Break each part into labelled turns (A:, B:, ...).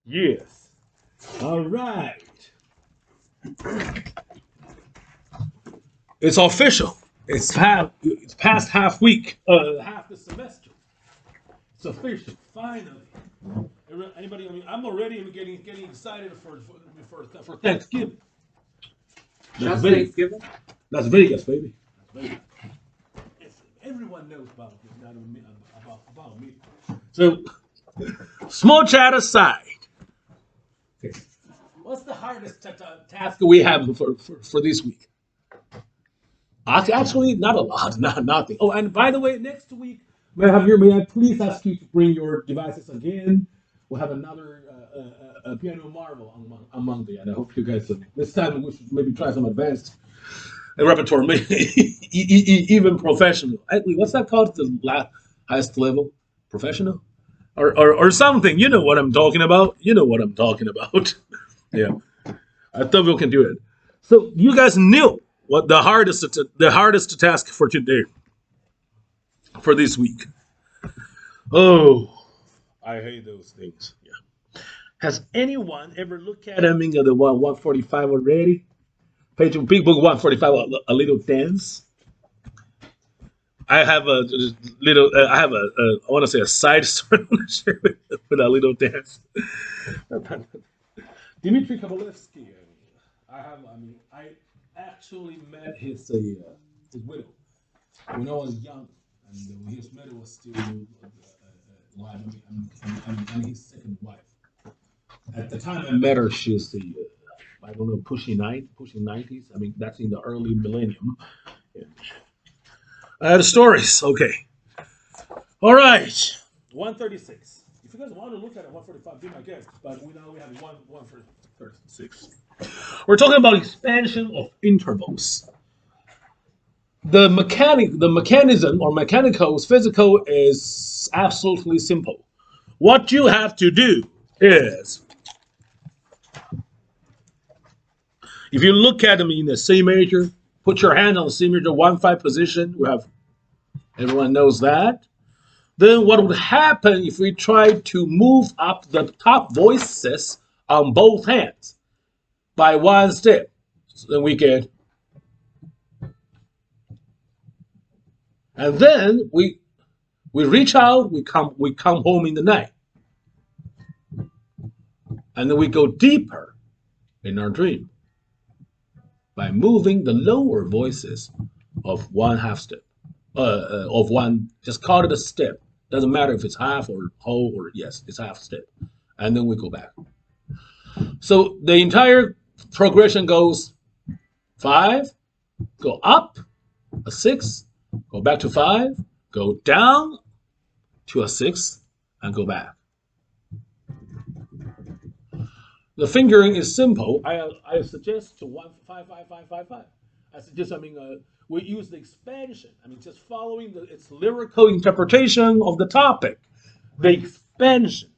A: Yes. All right. It's official. It's past half week. Half the semester. It's official. Finally. Anybody? I mean, I'm already getting excited for Thanksgiving. That's
B: Just
A: Vegas.
B: Thanksgiving?
A: That's Vegas, baby. That's Vegas. Everyone knows about this. About me. So, small chat aside. Okay. What's the hardest task we have for this week? Actually, not a lot, not nothing. Oh, and by the way, next week, may I please ask you to bring your devices again? We'll have another piano marvel on Monday, and I hope you guys. This time we should maybe try some advanced repertoire, maybe even professional. What's that called? The highest level, professional, or something. You know what I'm talking about. You know what I'm talking about. Yeah, I thought we can do it. So you guys knew what the hardest task for today, for this week. Oh, I hate those things. Yeah. Has anyone ever looked at them in the 145 already? Page Big Book 145, a little dance. I have a little. I have I want to say a side story I want to share with a little dance. Dmitry Kabalevsky. I have. I mean, I actually met his widow when I was young, and his widow was still alive. And his second wife. At the time I met her, she's I don't know, pushing 90s. I mean, that's in the early millennium. Yeah. I had stories. Okay. All right. 136. If you guys want to look at it, 145, be my guest. But we have 136. We're talking about expansion of intervals. The mechanism or mechanical, physical is absolutely simple. What you have to do is, if you look at them in the C major, put your hand on the C major 1-5 position. Everyone knows that. Then what would happen if we try to move up the top voices on both hands by one step? So then we get, and then we reach out, we come home in the night, and then we go deeper in our dream by moving the lower voices of one half step, of one. Just call it a step. Doesn't matter if it's half or whole or yes, it's half step, and then we go back. So the entire progression goes 5, go up a 6, go back to 5, go down to a 6, and go back. The fingering is simple. I suggest to 1-5-5-5-5-5. I suggest. We use the expansion. I mean, just following its lyrical interpretation of the topic. The expansion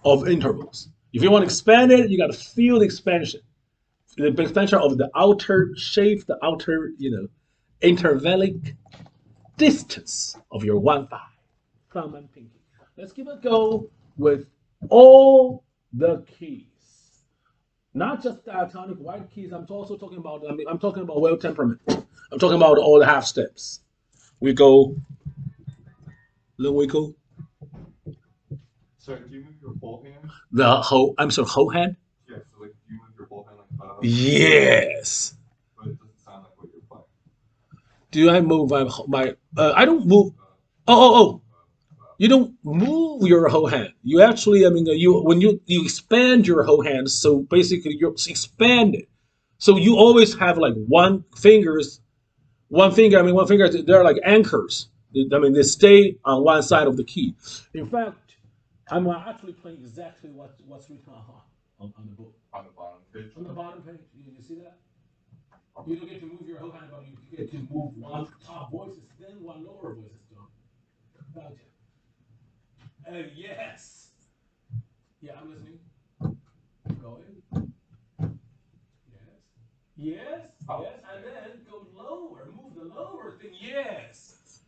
A: of intervals. If you want to expand it, you got to feel the expansion. The expansion of the outer shape, the outer, intervallic distance of your 1-5, thumb and pinky. Let's give it a go with all the keys. Not just diatonic white keys. I'm also talking about. I'm talking about well temperament. I'm talking about all the half steps. We go. Then we go.
C: Sorry, do you move your whole hand?
A: The whole. I'm sorry, whole hand.
C: Yeah, so like do you move your whole hand like that?
A: Yes.
C: But it doesn't sound like what you're playing.
A: Do I move my? I don't move. Oh. You don't move your whole hand. You actually, when you expand your whole hand, so basically you're expanded. So you always have like one finger. They're like anchors. They stay on one side of the key. In fact, I'm actually playing exactly what's written on the book.
C: On the bottom page?
A: On the bottom page, you see that? You don't get to move your whole hand, but you get to move one top voices, then one lower voices. Gotcha. Yes. Yeah, I'm listening. Go ahead. Yes. Yes. Yes. And then go lower. Move the lower thing. Yes.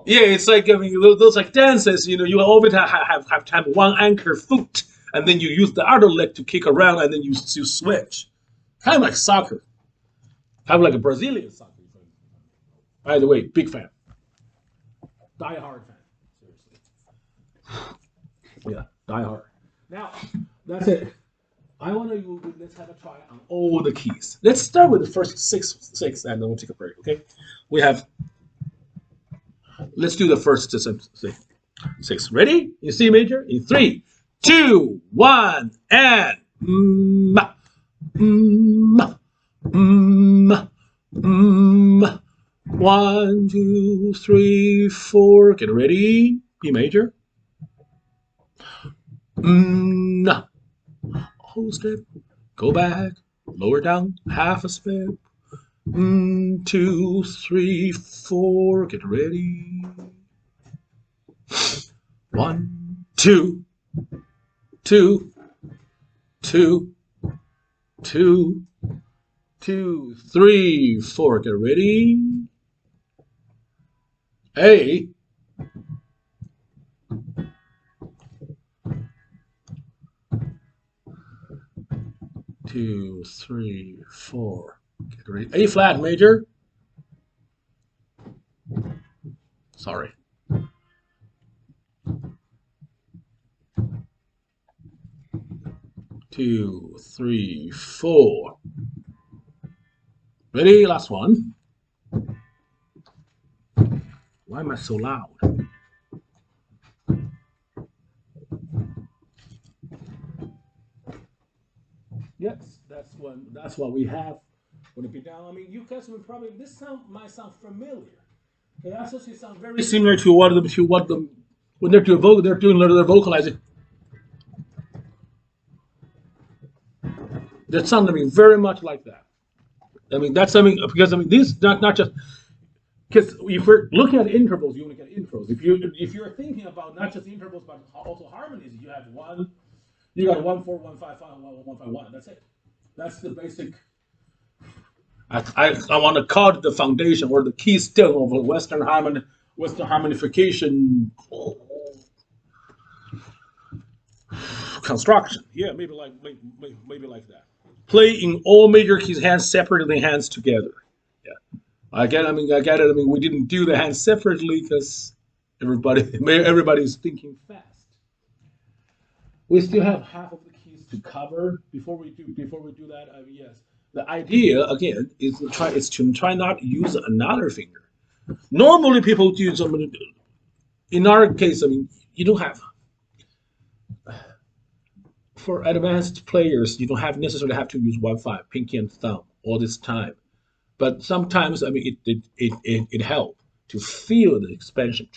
A: Yeah, it's like those like dances. You always have to have one anchor foot and then you use the other leg to kick around, and then you switch. Kind of like soccer. Kind of like a Brazilian soccer. By the way, big fan. Die hard fan. Seriously. Yeah, die hard. Now, that's it. I want to let's have a try on all the keys. Let's start with the first six, and then we'll take a break. Okay? We have. Let's do the first six. Ready? You see major in 3, 2, 1, and mm, mm, mm, mm. 1, 2, 3, 4. Get ready. B major. Whole step. Go back. Lower down. Half a step. 2, 3, 4. Get ready. 1, 2, 2, 2, 2, 2, 3, 4. Get ready. A. 2, 3, 4. Get ready. A flat major. Sorry. Two, 3, 4. Ready? Last one. Why am I so loud? Yes, that's what we have. Would it be down? I mean, you guys would probably might sound familiar. It actually sounds very similar to what them when they're doing their vocalizing. That sounds very much like that. I mean, that's something because these not just because if we're looking at intervals, you only get intros. If you're thinking about not just intervals but also harmonies, you have one. You got 1, 4, 1, 5, 5, 1, 1, 5, 1. That's it. That's the basic. I want to call it the foundation or the keystone of a Western harmonification construction. Yeah, maybe like that. Play in all major keys, hands separately, hands together. Yeah, I get it. I mean, we didn't do the hands separately because everybody's thinking fast. We still have half of the keys to cover before we do that. Yes, the idea again is to try not to use another finger. Normally, people do something. In our case, you don't have for advanced players. You don't necessarily have to use 1/5 pinky and thumb all this time. But sometimes, it helped to feel the expansion.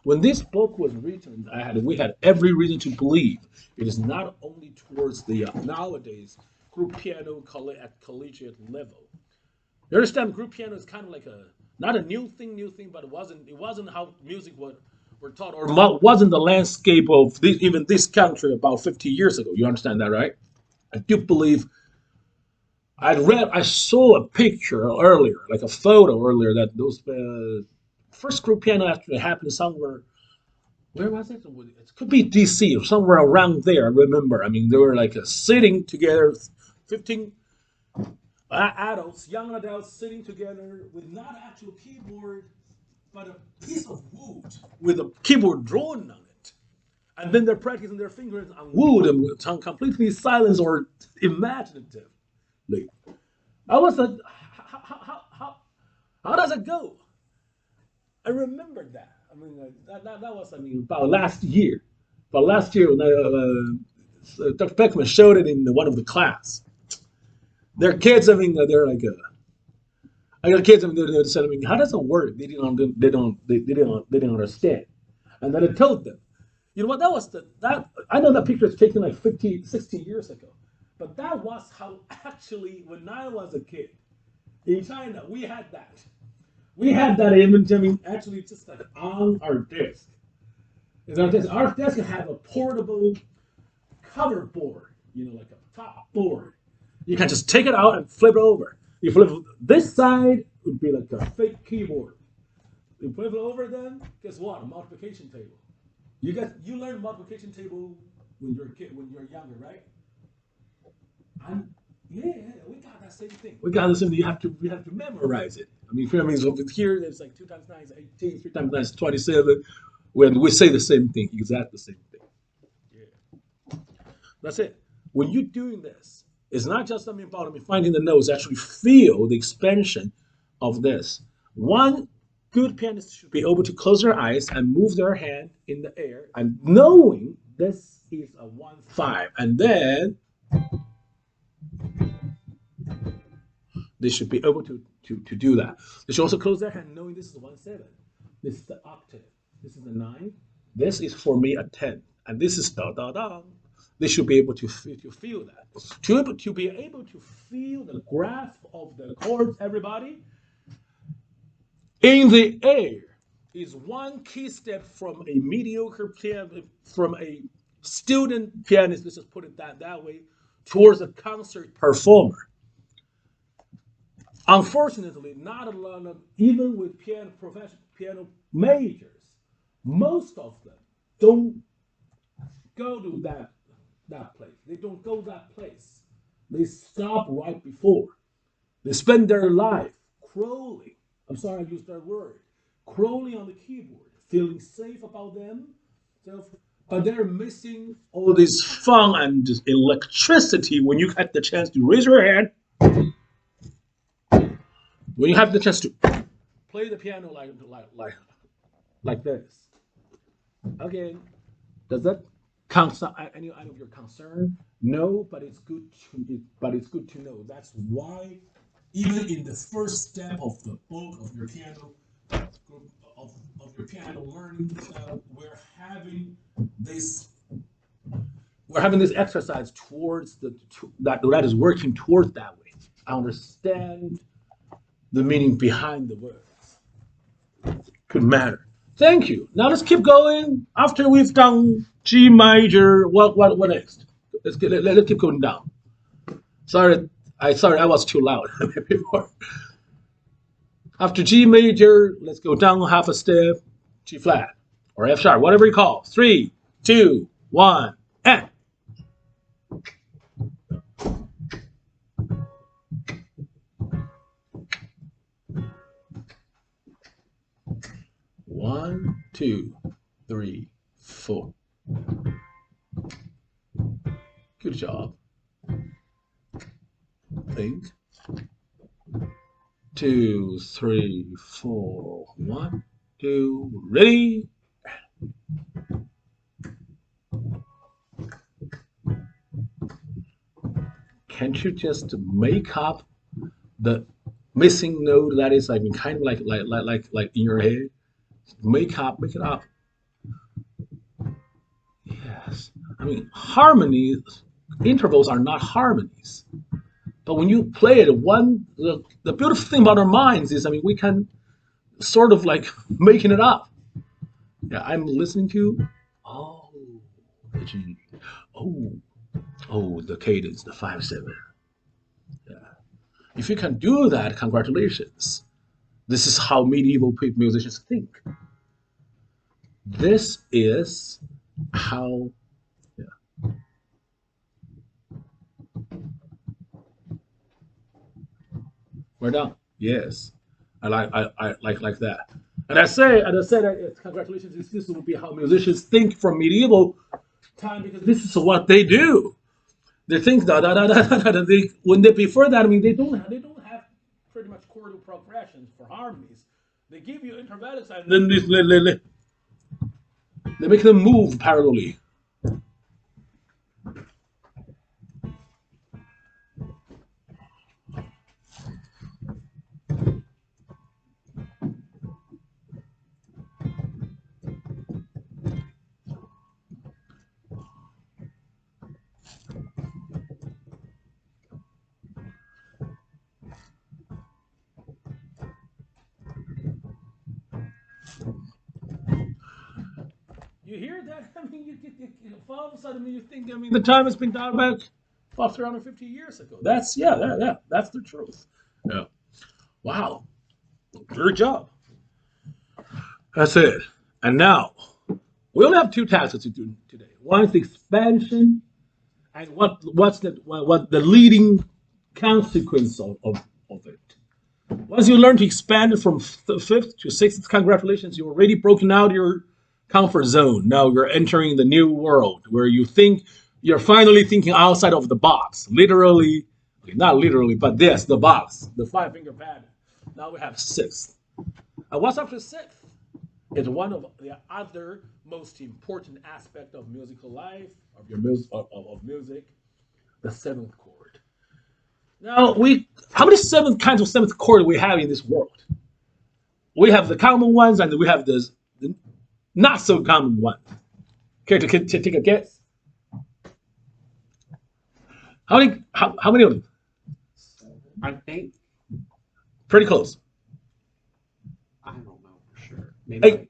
A: When this book was written, we had every reason to believe it is not only towards the nowadays group piano at collegiate level. You understand? Group piano is kind of like not a new thing, but it wasn't how music were taught, or wasn't the landscape of even this country about 50 years ago. You understand that, right? I do believe. I saw a picture earlier, like a photo earlier, that those first group piano actually happened somewhere. Where was it? It could be DC or somewhere around there. I remember. They were like sitting together, 15 young adults sitting together with not actual keyboard, but a piece of wood with a keyboard drawn on it. And then they're practicing their fingers on wood and completely silent or imaginative. I was like, how does it go? I remember that. That was about last year. But last year when Dr. Beckman showed it in one of the class. Their kids, they're like, I got kids, they said, how does it work? They didn't understand. And then I told them, you know what? I know that picture is taken like 50, 60 years ago. But that was how actually, when I was a kid in China, we had that. We had that image, actually just like on our desk. Our desk had a portable cover board, like a top board. You can just take it out and flip it over. You flip this side, would be like a fake keyboard. You flip it over then, guess what? A multiplication table. You learn multiplication table when you're a kid, when you're younger, right? I'm, yeah, we got that same thing. We got the same thing. You have to memorize it. I mean, feel me? So over here, it's like 2 times 9 is 18, 3 times 9 is 27. When we say the same thing, exactly the same thing. Yeah, that's it. When you're doing this, it's not just something about finding the notes. Actually, feel the expansion of this. One good pianist should be able to close their eyes and move their hand in the air, and knowing this is a 1-5, and then they should be able to do that. They should also close their hand knowing this is 1-7. This is the octave. This is the 9. This is for me a 10. And this is da da da. They should be able to feel that. To be able to feel the grasp of the chords, everybody, in the air is one key step from a mediocre pianist, from a student pianist, let's just put it that way, towards a concert performer. Unfortunately, not a lot of, even with professional piano majors, most of them don't go to that place. They don't go that place. They stop right before. They spend their life crawling. I'm sorry I used that word. Crawling on the keyboard, feeling safe about themselves, but they're missing all this fun and just electricity when you get the chance to raise your hand. When you have the chance to play the piano like this. Again, does that count any of your concern? No, but it's good to know. That's why even in the first step of the book of your piano of your piano learning, this we're having this exercise towards that is working towards that way. I understand the meaning behind the words. Could matter. Thank you. Now let's keep going. After we've done G major, what next? Let's keep going down. Sorry I was too loud before. After G major, let's go down half a step, G flat or F sharp, whatever you call. 3, 2, 1, and. One, 2, 3, 4. Good job. Think. 2, 3, 4. 1, 2. Ready. Can't you just make up the missing note that is kind of like in your head? Make it up. Yes. I mean, harmonies, intervals are not harmonies. But when you play it, the beautiful thing about our minds is, we can sort of making it up. Yeah, I'm listening to, oh, the G, the cadence, the 5/7. Yeah. If you can do that, congratulations. This is how medieval musicians think. This is how. Yeah. We're done. Yes, I like that. And I said that congratulations. This will be how musicians think from medieval time, because this is what they do. They think da da da da da da. When they prefer that, they don't have pretty much chordal progressions for harmonies. They give you intervals and then they make them move parallelly. You hear that? All of a sudden, you think, the time has been done back about 350 years ago. That's the truth. Yeah. Wow. Good job. That's it. And now we only have 2 tasks to do today. One's the expansion, and what's what the leading consequence of it. Once you learn to expand from fifth to sixth, congratulations, you've already broken out your comfort zone. Now you're entering the new world where you're finally thinking outside of the box. Literally, not literally, but this, the box, the five-finger pattern. Now we have sixth. And what's after sixth? It's one of the other most important aspect of musical life, of your of music, the seventh chord. Now how many kinds of seventh chord do we have in this world? We have the common ones and we have the not so common ones. Care to take a guess? How many of them?
B: I think
A: Pretty close.
B: I don't know for sure. Maybe.
A: Eight.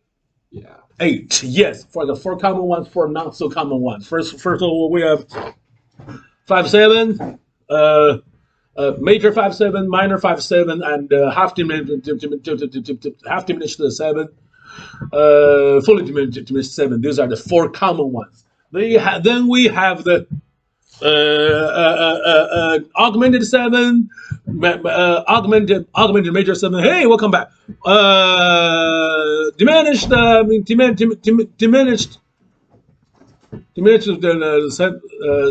B: Yeah.
A: 8. Yes, for the four common ones, four not so common ones. First of all, we have 5/7, major 5/7, minor 5/7, and half diminished to 7, fully diminished 7. These are the four common ones. Then we have the augmented 7, augmented major 7. Hey, welcome back. Diminished, diminished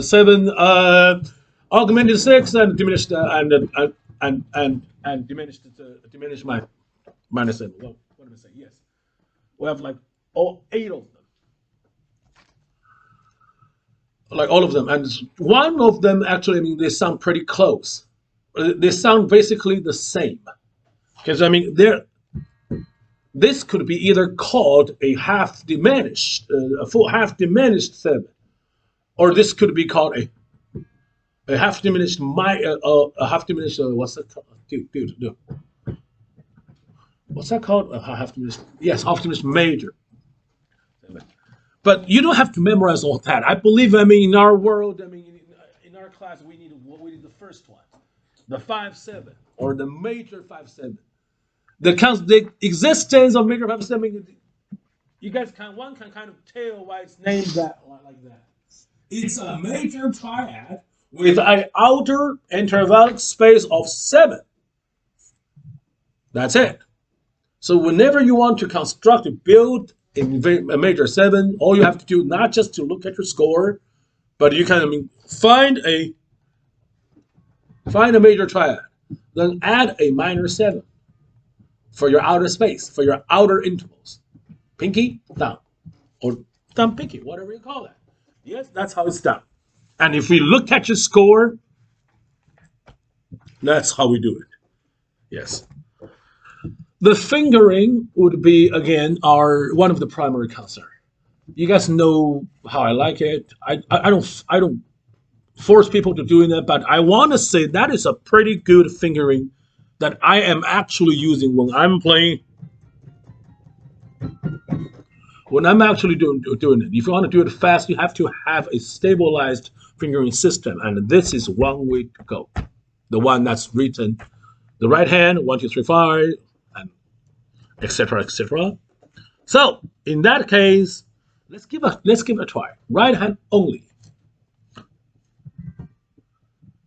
A: 7, augmented 6, and diminished and diminished minus 7. What did I say? Yes, we have like all 8 of them. Like all of them, and one of them actually, they sound pretty close. They sound basically the same, because this could be either called a half diminished, a full half diminished 7, or this could be called a half diminished a half diminished. What's that called? Dude. What's that called? A half diminished. Yes, half diminished major. But you don't have to memorize all that. I believe, in our world, in our class, we need the first one, the 5/7, or the major 5/7. The existence of major 5/7. You guys one can kind of tell why it's named that like that. It's a major triad with an outer intervallic space of 7. That's it. So whenever you want to construct a build in a major 7, all you have to do, not just to look at your score, but you can find a major triad, then add a minor 7 for your outer space, for your outer intervals, pinky, thumb, or thumb, pinky, whatever you call that. Yes, that's how it's done. And if we look at your score, that's how we do it. Yes. The fingering would be, again, one of the primary concern. You guys know how I like it. I don't force people to doing that, but I want to say that is a pretty good fingering that I am actually using when I'm playing. When I'm actually doing it. If you want to do it fast, you have to have a stabilized fingering system, and this is one way to go. The one that's written, the right hand, 1, 2, 3, 5. Etc. etc. So in that case, let's give a try. Right hand only.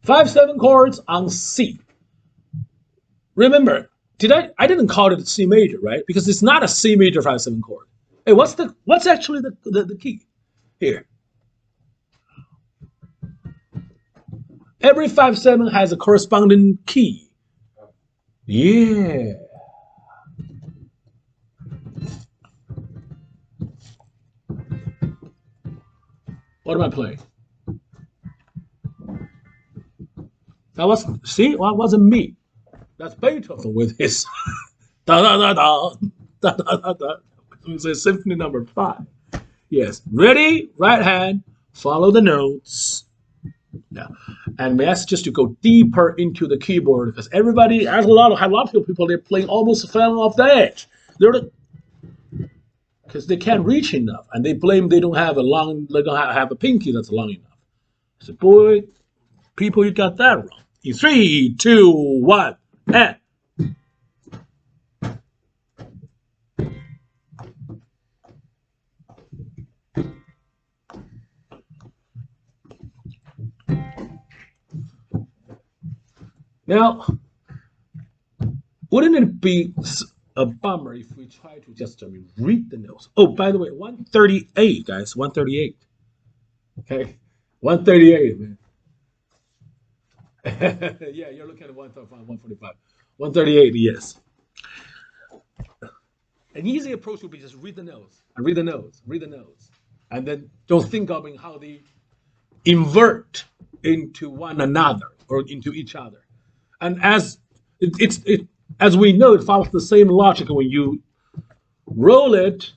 A: 5/7 chords on C. Remember, I didn't call it C major, right? Because it's not a C major 5/7 chord. Hey, what's actually the key here? Every 5/7 has a corresponding key. Yeah. What am I playing? That wasn't me. That's Beethoven with his da da da da da da da da. It's Symphony Number 5. Yes, ready, right hand, follow the notes. Now, and we ask just to go deeper into the keyboard because everybody, a lot of people, they're playing almost fell off the edge. Because they can't reach enough, and they don't have a pinky that's long enough. I said, boy, people, you got that wrong. In 3, 2, 1, and. Now, wouldn't it be a bummer if we try to just read the notes? Oh, by the way, 138, guys, 138. Okay, 138, man. Yeah, you're looking at 135, 145. 138, yes. An easy approach would be just read the notes and read the notes, read the notes, and then don't think of how they invert into one another or into each other. And as we know, it follows the same logic when you roll it,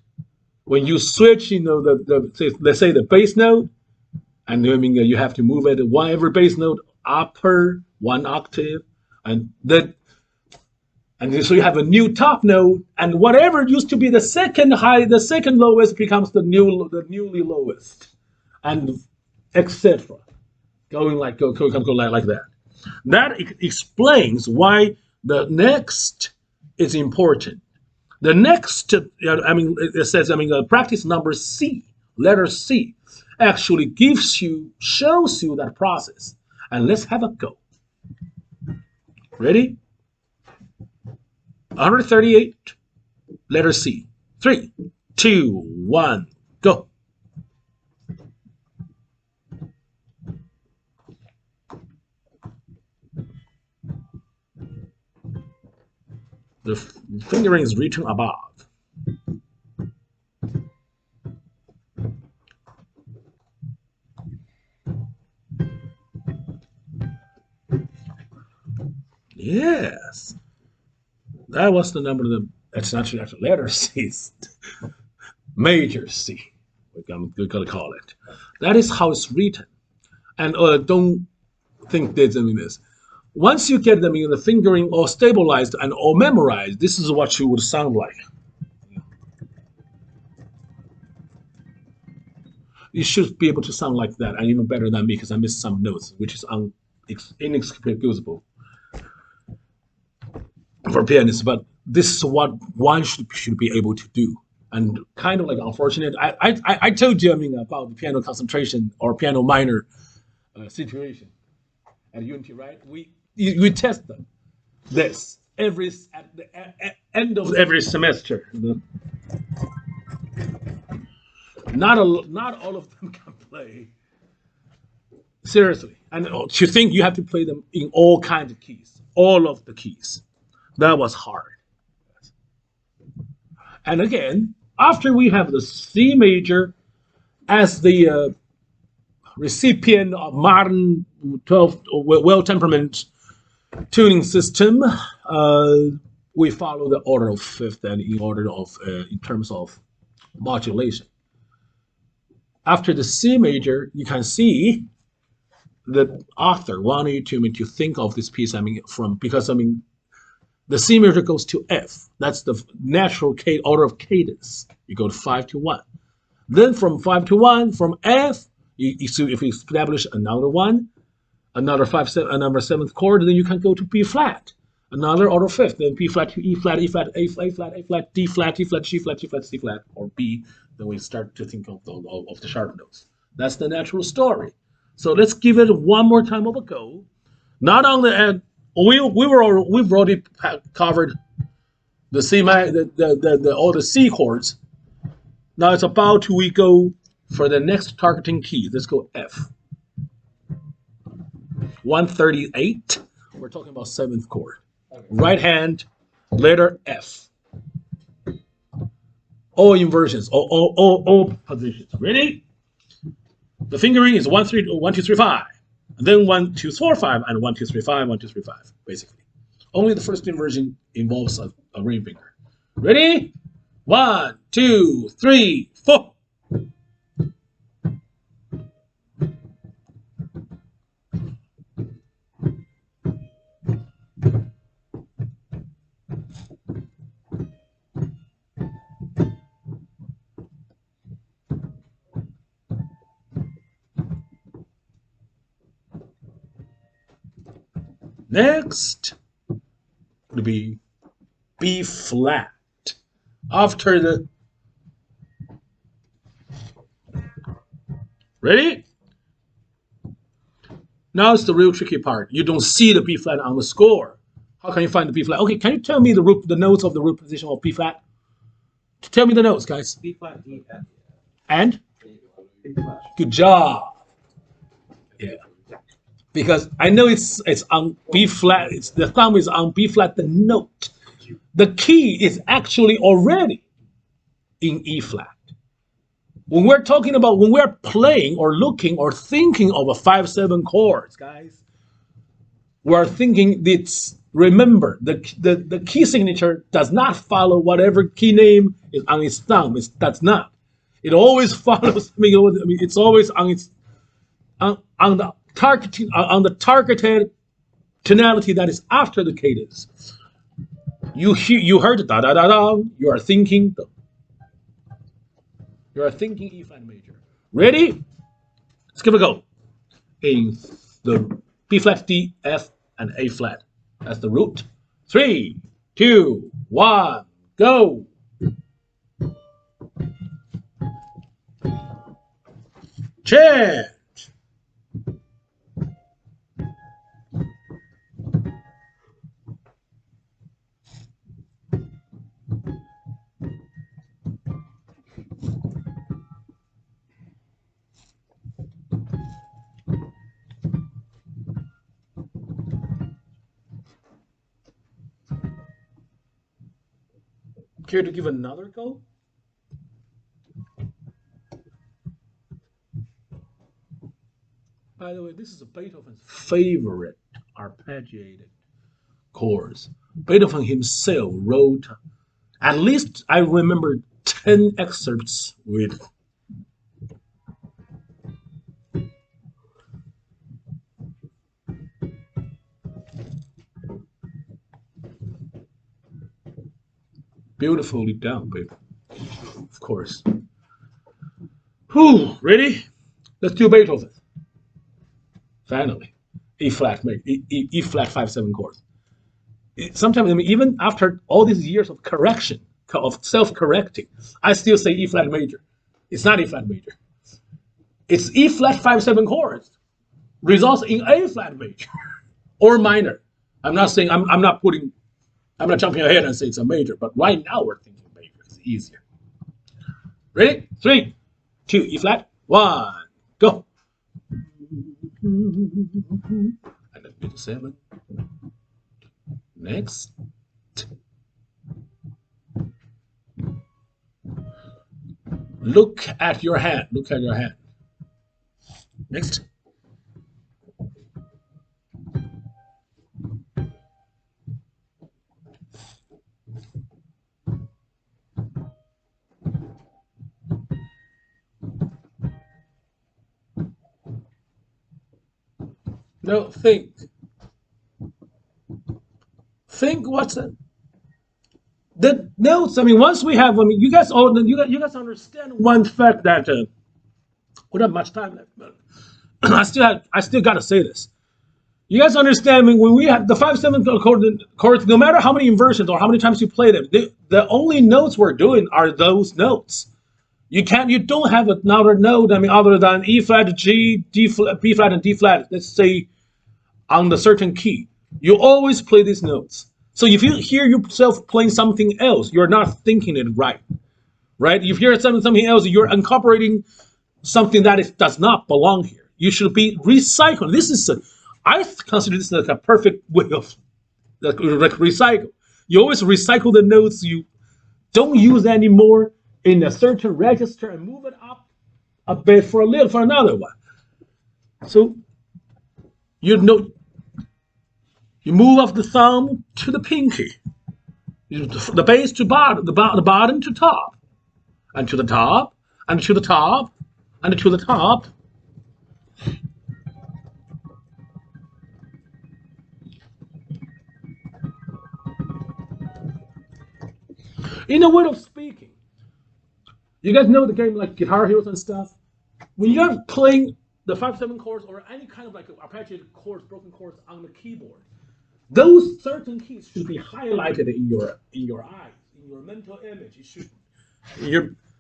A: when you switch, let's say the bass note, and I mean you have to move it every bass note upper 1 octave, and so you have a new top note, and whatever used to be the second high, the second lowest becomes the newly lowest, and etc. Going like that. That explains why the next is important. The next, it says, practice number C, letter C, actually shows you that process. And let's have a go. Ready? 138, letter C. 3, 2, 1, go. The fingering is written above. Yes. That was the number of the, that's actually letter C. Major C, I'm going to call it. That is how it's written. And don't think this, this. Once you get them in the fingering all stabilized and all memorized, this is what you would sound like. You should be able to sound like that, and even better than me, because I missed some notes, which is inexcusable for pianists. But this is what one should be able to do. And kind of like unfortunate, I told you about the piano concentration or piano minor situation at Unity, right? We test them. This at the end of every semester. Not all of them can play. Seriously. And to think you have to play them in all kinds of keys, all of the keys. That was hard. And again, after we have the C major as the recipient of modern 12 well-temperament tuning system, we follow the order of fifth and in terms of modulation. After the C major, you can see the author wanted to think of this piece. Because the C major goes to F. That's the natural order of cadence. You go to 5 to 1. Then from 5 to 1, from F, if you establish another one, another number 7th chord, then you can go to B flat. Another order fifth, then B flat to E flat, E flat, A flat, A flat, A flat, D flat, E flat, G flat, G flat, C flat, or B. Then we start to think of the sharp notes. That's the natural story. So let's give it one more time of a go. Not on the end. We've already covered the C all the C chords. Now it's about to we go for the next targeting key. Let's go F. 138. We're talking about 7th chord. Okay. Right hand, letter F. All inversions, all positions. Ready? The fingering is 1 2 3 5. And then 1 2 4 5 and 1 2 3 5 1 2 3 5. Basically, only the first inversion involves a ring finger. Ready? 1 2 3 4. Next would be B flat. After the, ready? Now it's the real tricky part. You don't see the B flat on the score. How can you find the B flat? Okay, can you tell me the notes of the root position of B flat? Tell me the notes, guys.
B: B flat, D, F.
A: And
B: B flat.
A: good job. Yeah. Because I know it's on B flat. It's the thumb is on B flat. The note, the key is actually already in E flat. When we're talking about when we're playing or looking or thinking of a 5/7 chords, guys, we're thinking it's remember the key signature does not follow whatever key name is on its thumb. That's not. It always follows. I mean, it's always on its on the targeted tonality that is after the cadence. You heard da da da da. You are thinking E flat major. Ready? Let's give it a go. In the B flat, D, F, and A flat. That's the root. 3, 2, 1, go. Change. Care to give another go? By the way, this is Beethoven's favorite arpeggiated chords. Beethoven himself wrote, at least I remember 10 excerpts with beautifully done, baby. Of course. Whew, ready? Let's do Beethoven. Finally, E flat 5/7 chords. Sometimes, I mean, even after all these years of correction, of self-correcting, I still say E flat major. It's not E flat major. It's E flat 5/7 chords results in A flat major or minor. I'm not saying I'm not jumping ahead and saying it's a major, but right now we're thinking major. It's easier. Ready? 3, 2, E flat, 1, go. And then middle 7. Next. Look at your hand. Look at your hand. Next. No, think. Think what's it? The notes. I mean, once we have, I mean, you guys understand one fact that we don't have much time left, but I still got to say this. You guys understand when we have the 5/7 chords, no matter how many inversions or how many times you play them, the only notes we're doing are those notes. You don't have another note, I mean, other than E flat, G, D flat, B flat, and D flat, let's say on the certain key. You always play these notes. So if you hear yourself playing something else, you're not thinking it right. Right? If you hear something else, you're incorporating something that does not belong here. You should be recycling. I consider this like a perfect way of like recycle. You always recycle the notes you don't use anymore in a certain register and move it up a bit for another one. So you move up the thumb to the pinky, the base to bottom, the bottom to top, and to the top, and to the top, and to the top. In a way of speaking, you guys know the game like Guitar Heroes and stuff. When you're playing the 5/7 chords or any kind of like arpeggiated chords, broken chords on the keyboard, those certain keys should be highlighted in your eyes, in your mental image.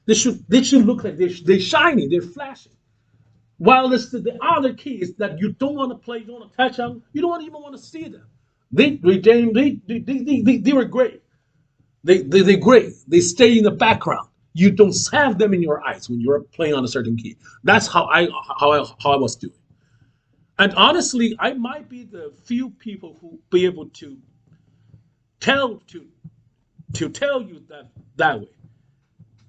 A: They should look like they're shining, they're flashing. While the other kids that you don't want to play, you don't want to touch them, you don't even want to see them. They were great. They're great. They stay in the background. You don't have them in your eyes when you're playing on a certain key. That's how I was doing. And honestly, I might be the few people who be able to tell to tell you that way.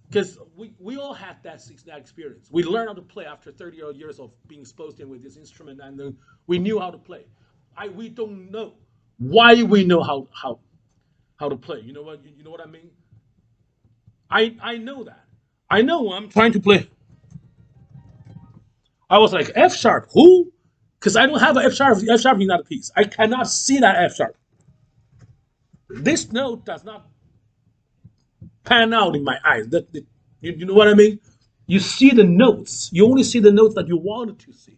A: Because we all had that experience. We learned how to play after 30 odd years of being exposed in with this instrument, and then we knew how to play. We don't know why we know how to play. You know what I mean? I know that. I know I'm trying to play. I was like F sharp. Who? Because I don't have an F sharp. F sharp is not a piece. I cannot see that F sharp. This note does not pan out in my eyes. You know what I mean? You see the notes. You only see the notes that you wanted to see,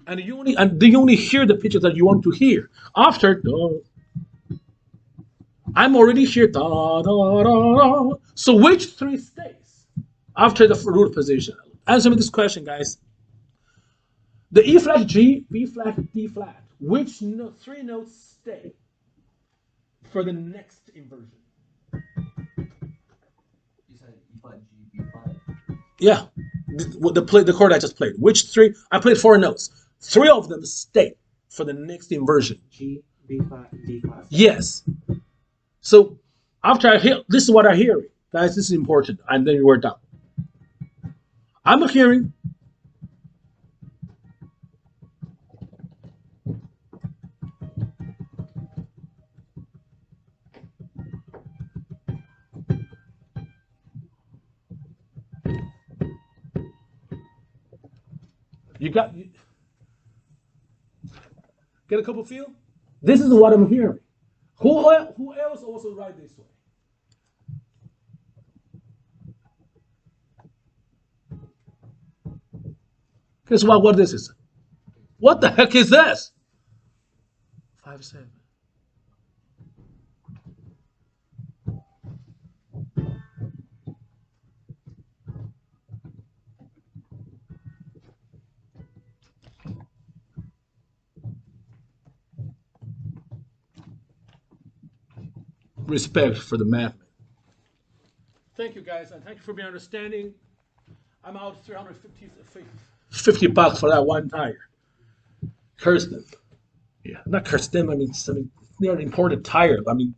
A: and you only hear the pitches that you want to hear. After I'm already here. Da, da, da, da. So which three stays after the root position? Answer me this question, guys. The E flat G, B flat, D flat. Which three notes stay for the next inversion?
D: You said E flat, G, B flat.
A: Yeah, the chord I just played. Which three? I played 4 notes. 3 of them stay for the next inversion.
B: G, B flat, D flat.
A: Yes. So after I hear, this is what I hear, guys. This is important, and then we're done. I'm hearing. You get a couple feel? This is what I'm hearing. Who else also write this way? Guess what this is? What the heck is this? 5/7. Respect for the math. Thank you guys, and thank you for being understanding. I'm out $350 for that one tire. Curse them. Yeah, not curse them. I mean they're an imported tire. I mean,